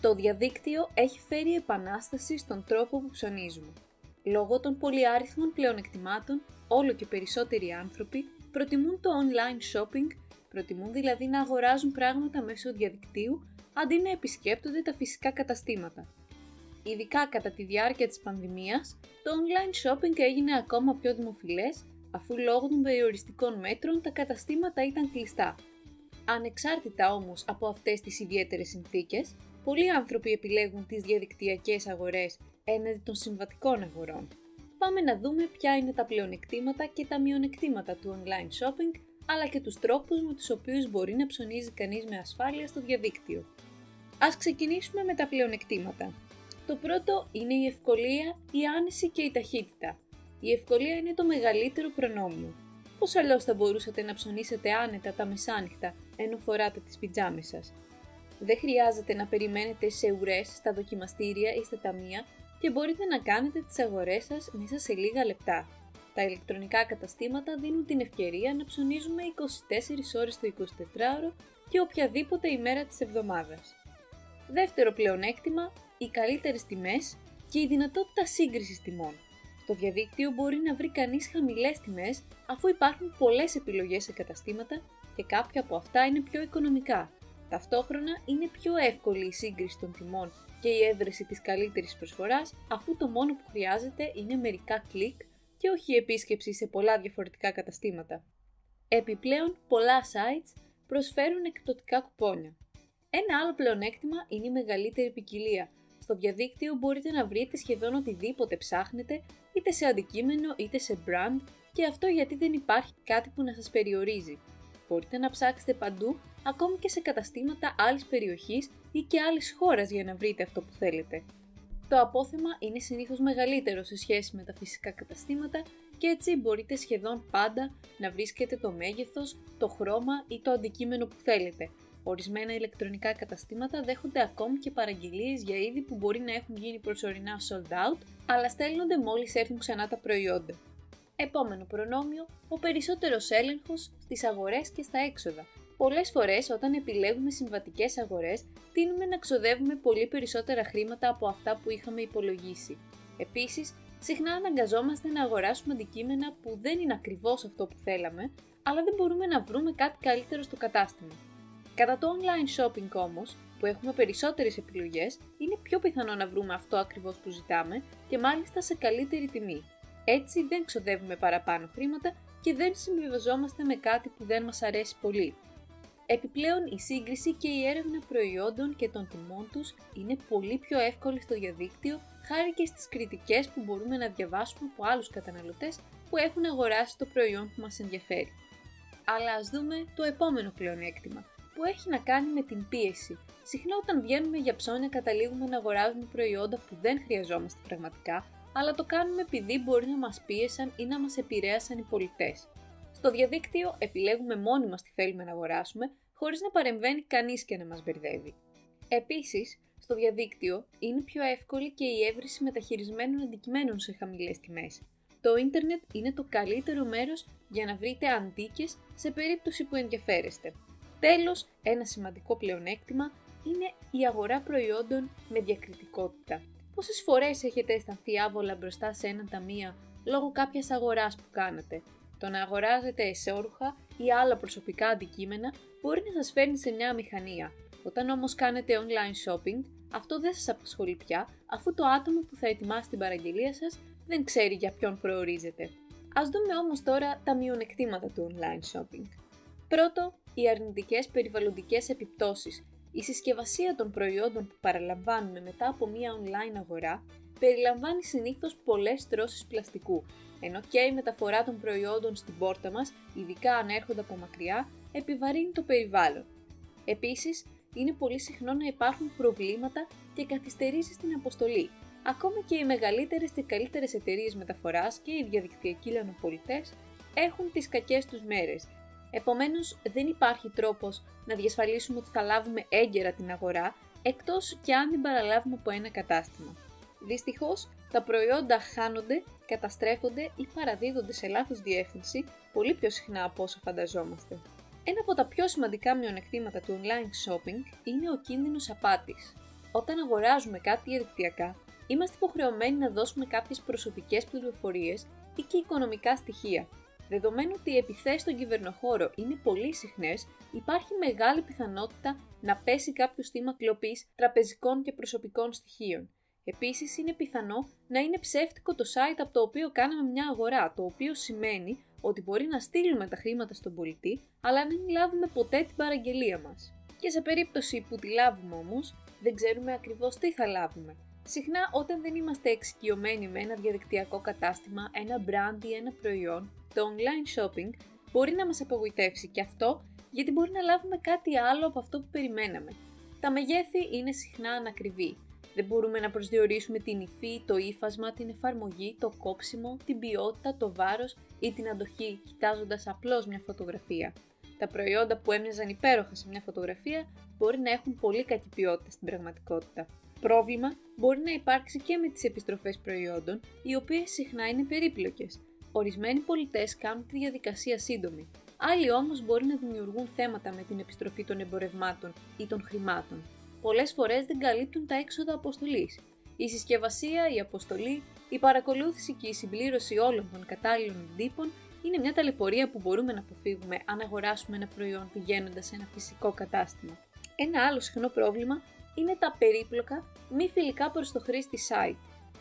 Το διαδίκτυο έχει φέρει επανάσταση στον τρόπο που ψωνίζουμε. Λόγω των πολυάριθμων πλεονεκτημάτων, όλο και περισσότεροι άνθρωποι προτιμούν το online shopping, προτιμούν δηλαδή να αγοράζουν πράγματα μέσω διαδικτύου αντί να επισκέπτονται τα φυσικά καταστήματα. Ειδικά κατά τη διάρκεια της πανδημίας, το online shopping έγινε ακόμα πιο δημοφιλές, αφού λόγω των περιοριστικών μέτρων τα καταστήματα ήταν κλειστά. Ανεξάρτητα όμως από αυτές τις ιδιαίτερες συνθήκες, πολλοί άνθρωποι επιλέγουν τις διαδικτυακές αγορές έναντι των συμβατικών αγορών. Πάμε να δούμε ποια είναι τα πλεονεκτήματα και τα μειονεκτήματα του online shopping, αλλά και τους τρόπους με τους οποίους μπορεί να ψωνίζει κανείς με ασφάλεια στο διαδίκτυο. Ας ξεκινήσουμε με τα πλεονεκτήματα. Το πρώτο είναι η ευκολία, η άνεση και η ταχύτητα. Η ευκολία είναι το μεγαλύτερο προνόμιο. Πώς αλλιώς θα μπορούσατε να ψωνίσετε άνετα τα μεσάνυχτα ενώ φοράτε τις πιτζάμες σας? Δεν χρειάζεται να περιμένετε σε ουρές στα δοκιμαστήρια ή στα ταμεία και μπορείτε να κάνετε τις αγορές σας μέσα σε λίγα λεπτά. Τα ηλεκτρονικά καταστήματα δίνουν την ευκαιρία να ψωνίζουμε 24 ώρες το 24ωρο και οποιαδήποτε ημέρα της εβδομάδας. Δεύτερο πλεονέκτημα, οι καλύτερες τιμές και η δυνατότητα σύγκρισης τιμών. Στο διαδίκτυο μπορεί να βρει κανείς χαμηλές τιμές αφού υπάρχουν πολλές επιλογές σε καταστήματα και κάποια από αυτά είναι πιο οικονομικά. Ταυτόχρονα είναι πιο εύκολη η σύγκριση των τιμών και η έβρεση της καλύτερης προσφοράς, αφού το μόνο που χρειάζεται είναι μερικά κλικ και όχι η επίσκεψη σε πολλά διαφορετικά καταστήματα. Επιπλέον, πολλά sites προσφέρουν εκπτωτικά κουπόνια. Ένα άλλο πλεονέκτημα είναι η μεγαλύτερη ποικιλία. Στο διαδίκτυο μπορείτε να βρείτε σχεδόν οτιδήποτε ψάχνετε, είτε σε αντικείμενο είτε σε brand, και αυτό γιατί δεν υπάρχει κάτι που να σας περιορίζει. Μπορείτε να ψάξετε παντού, ακόμη και σε καταστήματα άλλης περιοχής ή και άλλης χώρας για να βρείτε αυτό που θέλετε. Το απόθεμα είναι συνήθως μεγαλύτερο σε σχέση με τα φυσικά καταστήματα και έτσι μπορείτε σχεδόν πάντα να βρίσκετε το μέγεθος, το χρώμα ή το αντικείμενο που θέλετε. Ορισμένα ηλεκτρονικά καταστήματα δέχονται ακόμη και παραγγελίες για είδη που μπορεί να έχουν γίνει προσωρινά sold out, αλλά στέλνονται μόλις έρθουν ξανά τα προϊόντα. Επόμενο προνόμιο, ο περισσότερος έλεγχος στις αγορές και στα έξοδα. Πολλές φορές όταν επιλέγουμε συμβατικές αγορές, τείνουμε να ξοδεύουμε πολύ περισσότερα χρήματα από αυτά που είχαμε υπολογίσει. Επίσης, συχνά αναγκαζόμαστε να αγοράσουμε αντικείμενα που δεν είναι ακριβώς αυτό που θέλαμε, αλλά δεν μπορούμε να βρούμε κάτι καλύτερο στο κατάστημα. Κατά το online shopping όμως, που έχουμε περισσότερες επιλογές, είναι πιο πιθανό να βρούμε αυτό ακριβώς που ζητάμε και μάλιστα σε καλύτερη τιμή. Έτσι δεν ξοδεύουμε παραπάνω χρήματα και δεν συμβιβαζόμαστε με κάτι που δεν μας αρέσει πολύ. Επιπλέον, η σύγκριση και η έρευνα προϊόντων και των τιμών τους είναι πολύ πιο εύκολη στο διαδίκτυο, χάρη και στις κριτικές που μπορούμε να διαβάσουμε από άλλους καταναλωτές που έχουν αγοράσει το προϊόν που μας ενδιαφέρει. Αλλά ας δούμε το επόμενο πλεονέκτημα, που έχει να κάνει με την πίεση. Συχνά όταν βγαίνουμε για ψώνια καταλήγουμε να αγοράζουμε προϊόντα που δεν χρειαζόμαστε πραγματικά, αλλά το κάνουμε επειδή μπορεί να μας πίεσαν ή να μας επηρέασαν οι πολιτές. Στο διαδίκτυο επιλέγουμε μόνοι μας τι θέλουμε να αγοράσουμε, χωρίς να παρεμβαίνει κανείς και να μας μπερδεύει. Επίσης, στο διαδίκτυο είναι πιο εύκολη και η έβριση μεταχειρισμένων αντικειμένων σε χαμηλές τιμές. Το ίντερνετ είναι το καλύτερο μέρος για να βρείτε αντίκες σε περίπτωση που ενδιαφέρεστε. Τέλος, ένα σημαντικό πλεονέκτημα είναι η αγορά προϊόντων με διακριτικότητα. Πόσες φορές έχετε αισθανθεί άβολα μπροστά σε ένα ταμείο λόγω κάποιας αγοράς που κάνετε? Το να αγοράζετε εσώρουχα ή άλλα προσωπικά αντικείμενα μπορεί να σας φέρνει σε μια αμηχανία. Όταν όμως κάνετε online shopping, αυτό δεν σας απασχολεί πια, αφού το άτομο που θα ετοιμάσει την παραγγελία σας δεν ξέρει για ποιον προορίζεται. Ας δούμε όμως τώρα τα μειονεκτήματα του online shopping. Πρώτο, οι αρνητικές περιβαλλοντικές επιπτώσεις. Η συσκευασία των προϊόντων που παραλαμβάνουμε μετά από μια online αγορά περιλαμβάνει συνήθως πολλές στρώσεις πλαστικού, ενώ και η μεταφορά των προϊόντων στην πόρτα μας, ειδικά αν έρχονται από μακριά, επιβαρύνει το περιβάλλον. Επίσης, είναι πολύ συχνό να υπάρχουν προβλήματα και καθυστερήσεις στην αποστολή. Ακόμη και οι μεγαλύτερες και καλύτερες εταιρείες μεταφοράς και οι διαδικτυακοί λιανοπολιτές έχουν τις κακές τους μέρες. Επομένως, δεν υπάρχει τρόπος να διασφαλίσουμε ότι θα λάβουμε έγκαιρα την αγορά, εκτός και αν την παραλάβουμε από ένα κατάστημα. Δυστυχώς, τα προϊόντα χάνονται, καταστρέφονται ή παραδίδονται σε λάθος διεύθυνση πολύ πιο συχνά από όσο φανταζόμαστε. Ένα από τα πιο σημαντικά μειονεκτήματα του online shopping είναι ο κίνδυνος απάτης. όταν αγοράζουμε κάτι διαδικτυακά, είμαστε υποχρεωμένοι να δώσουμε κάποιες προσωπικές πληροφορίες ή και οικονομικά στοιχεία. Δεδομένου ότι οι επιθέσεις στον κυβερνοχώρο είναι πολύ συχνές, υπάρχει μεγάλη πιθανότητα να πέσει κάποιος θύμα κλοπής τραπεζικών και προσωπικών στοιχείων. Επίσης, είναι πιθανό να είναι ψεύτικο το site από το οποίο κάναμε μια αγορά, το οποίο σημαίνει ότι μπορεί να στείλουμε τα χρήματα στον πολιτή, αλλά να μην λάβουμε ποτέ την παραγγελία μας. Και σε περίπτωση που τη λάβουμε όμως, δεν ξέρουμε ακριβώς τι θα λάβουμε. Συχνά, όταν δεν είμαστε εξοικειωμένοι με ένα διαδικτυακό κατάστημα, ένα brand ή ένα προϊόν, το online shopping μπορεί να μας απογοητεύσει και αυτό γιατί μπορεί να λάβουμε κάτι άλλο από αυτό που περιμέναμε. Τα μεγέθη είναι συχνά ανακριβή. Δεν μπορούμε να προσδιορίσουμε την υφή, το ύφασμα, την εφαρμογή, το κόψιμο, την ποιότητα, το βάρος ή την αντοχή, κοιτάζοντας απλώς μια φωτογραφία. Τα προϊόντα που έμοιαζαν υπέροχα σε μια φωτογραφία μπορεί να έχουν πολύ κακή ποιότητα στην πραγματικότητα. Πρόβλημα μπορεί να υπάρξει και με τις επιστροφές προϊόντων, οι οποίες συχνά είναι περίπλοκες. Ορισμένοι πολιτές κάνουν τη διαδικασία σύντομη, άλλοι όμως μπορεί να δημιουργούν θέματα με την επιστροφή των εμπορευμάτων ή των χρημάτων. Πολλές φορές δεν καλύπτουν τα έξοδα αποστολής. Η συσκευασία, η αποστολή, η παρακολούθηση και η συμπλήρωση όλων των κατάλληλων εντύπων είναι μια ταλαιπωρία που μπορούμε να αποφύγουμε αν αγοράσουμε ένα προϊόν πηγαίνοντας σε ένα φυσικό κατάστημα. Ένα άλλο συχνό πρόβλημα είναι τα περίπλοκα, μη φιλικά προς το χρήστη site.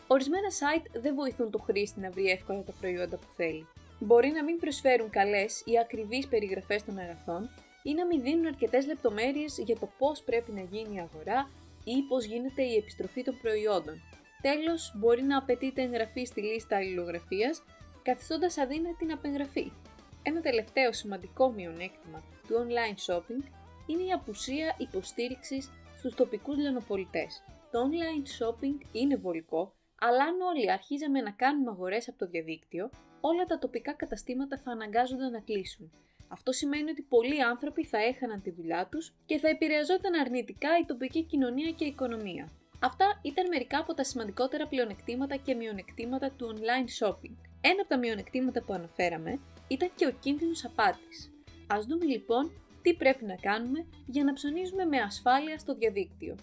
Ορισμένα site δεν βοηθούν το χρήστη να βρει εύκολα τα προϊόντα που θέλει. Μπορεί να μην προσφέρουν καλές ή ακριβείς περιγραφές των αγαθών ή να μην δίνουν αρκετές λεπτομέρειες για το πώς πρέπει να γίνει η αγορά ή πώς γίνεται η επιστροφή των προϊόντων. Τέλος, μπορεί να απαιτείται εγγραφή στη λίστα αλληλογραφίας, καθιστώντας αδύνατη την απεγγραφή. Ένα τελευταίο σημαντικό μειονέκτημα του online shopping είναι η απουσία υποστήριξης στους τοπικούς λιανοπολιτές. Το online shopping είναι βολικό, αλλά αν όλοι αρχίζαμε να κάνουμε αγορές από το διαδίκτυο, όλα τα τοπικά καταστήματα θα αναγκάζονταν να κλείσουν. Αυτό σημαίνει ότι πολλοί άνθρωποι θα έχαναν τη δουλειά τους και θα επηρεαζόταν αρνητικά η τοπική κοινωνία και η οικονομία. Αυτά ήταν μερικά από τα σημαντικότερα πλεονεκτήματα και μειονεκτήματα του online shopping. Ένα από τα μειονεκτήματα που αναφέραμε ήταν και ο κίνδυνος απάτης. Ας δούμε λοιπόν τι πρέπει να κάνουμε για να ψωνίζουμε με ασφάλεια στο διαδίκτυο.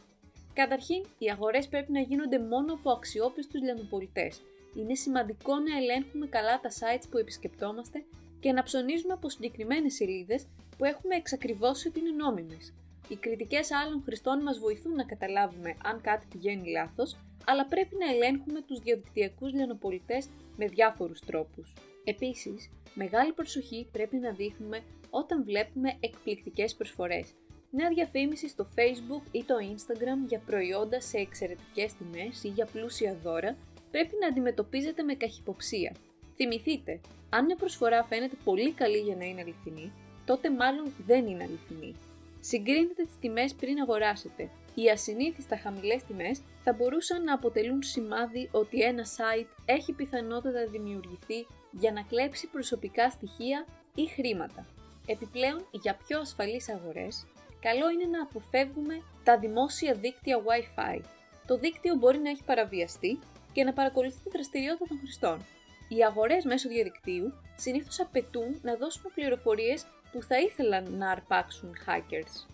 Καταρχήν, οι αγορές πρέπει να γίνονται μόνο από αξιόπιστους λιανοπολιτές. Είναι σημαντικό να ελέγχουμε καλά τα sites που επισκεπτόμαστε και να ψωνίζουμε από συγκεκριμένες σελίδες που έχουμε εξακριβώσει ότι είναι νόμιμες. Οι κριτικές άλλων χρηστών μας βοηθούν να καταλάβουμε αν κάτι πηγαίνει λάθος, αλλά πρέπει να ελέγχουμε τους διαδικτυακούς λιανοπολιτές με διάφορους τρόπους. Επίσης, μεγάλη προσοχή πρέπει να δείχνουμε όταν βλέπουμε εκπληκτικές προσφορές. Μια διαφήμιση στο Facebook ή το Instagram για προϊόντα σε εξαιρετικές τιμές ή για πλούσια δώρα πρέπει να αντιμετωπίζεται με καχυποψία. Θυμηθείτε, αν μια προσφορά φαίνεται πολύ καλή για να είναι αληθινή, τότε μάλλον δεν είναι αληθινή. Συγκρίνετε τις τιμές πριν αγοράσετε. Οι ασυνήθιστα χαμηλές τιμές θα μπορούσαν να αποτελούν σημάδι ότι ένα site έχει πιθανότητα να δημιουργηθεί για να κλέψει προσωπικά στοιχεία ή χρήματα. Επιπλέον, για πιο ασφαλείς αγορές, καλό είναι να αποφεύγουμε τα δημόσια δίκτυα Wi-Fi. Το δίκτυο μπορεί να έχει παραβιαστεί και να παρακολουθεί τη δραστηριότητα των χρηστών. Οι αγορές μέσω διαδικτύου συνήθως απαιτούν να δώσουμε πληροφορίες που θα ήθελαν να αρπάξουν hackers.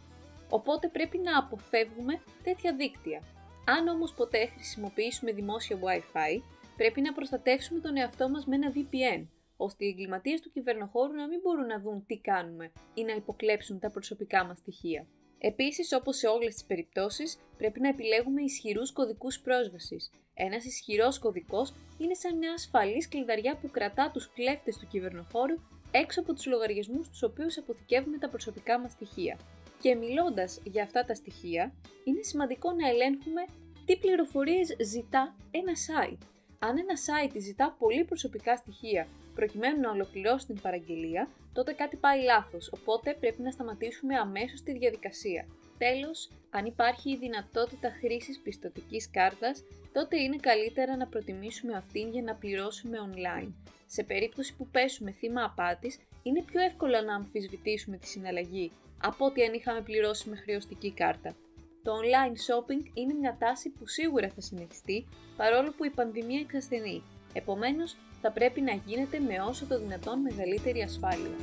Οπότε πρέπει να αποφεύγουμε τέτοια δίκτυα. Αν όμως ποτέ χρησιμοποιήσουμε δημόσια Wi-Fi, πρέπει να προστατεύσουμε τον εαυτό μας με ένα VPN, ώστε οι εγκληματίες του κυβερνοχώρου να μην μπορούν να δουν τι κάνουμε ή να υποκλέψουν τα προσωπικά μας στοιχεία. Επίσης, όπως σε όλες τις περιπτώσεις, πρέπει να επιλέγουμε ισχυρούς κωδικούς πρόσβασης. Ένας ισχυρός κωδικός είναι σαν μια ασφαλής κλειδαριά που κρατά τους κλέφτες του κυβερνοχώρου έξω από τους λογαριασμούς στους οποίους αποθηκεύουμε τα προσωπικά μας στοιχεία. Και μιλώντας για αυτά τα στοιχεία, είναι σημαντικό να ελέγχουμε τι πληροφορίες ζητά ένα site. Αν ένα site ζητά πολύ προσωπικά στοιχεία προκειμένου να ολοκληρώσει την παραγγελία, τότε κάτι πάει λάθος, οπότε πρέπει να σταματήσουμε αμέσως τη διαδικασία. Τέλος, αν υπάρχει η δυνατότητα χρήσης πιστωτικής κάρτας, τότε είναι καλύτερα να προτιμήσουμε αυτήν για να πληρώσουμε online. Σε περίπτωση που πέσουμε θύμα απάτης, είναι πιο εύκολο να αμφισβητήσουμε τη συναλλαγή από ότι αν είχαμε πληρώσει με χρεωστική κάρτα. Το online shopping είναι μια τάση που σίγουρα θα συνεχιστεί παρόλο που η πανδημία εξασθενεί. Επομένως, θα πρέπει να γίνεται με όσο το δυνατόν μεγαλύτερη ασφάλεια.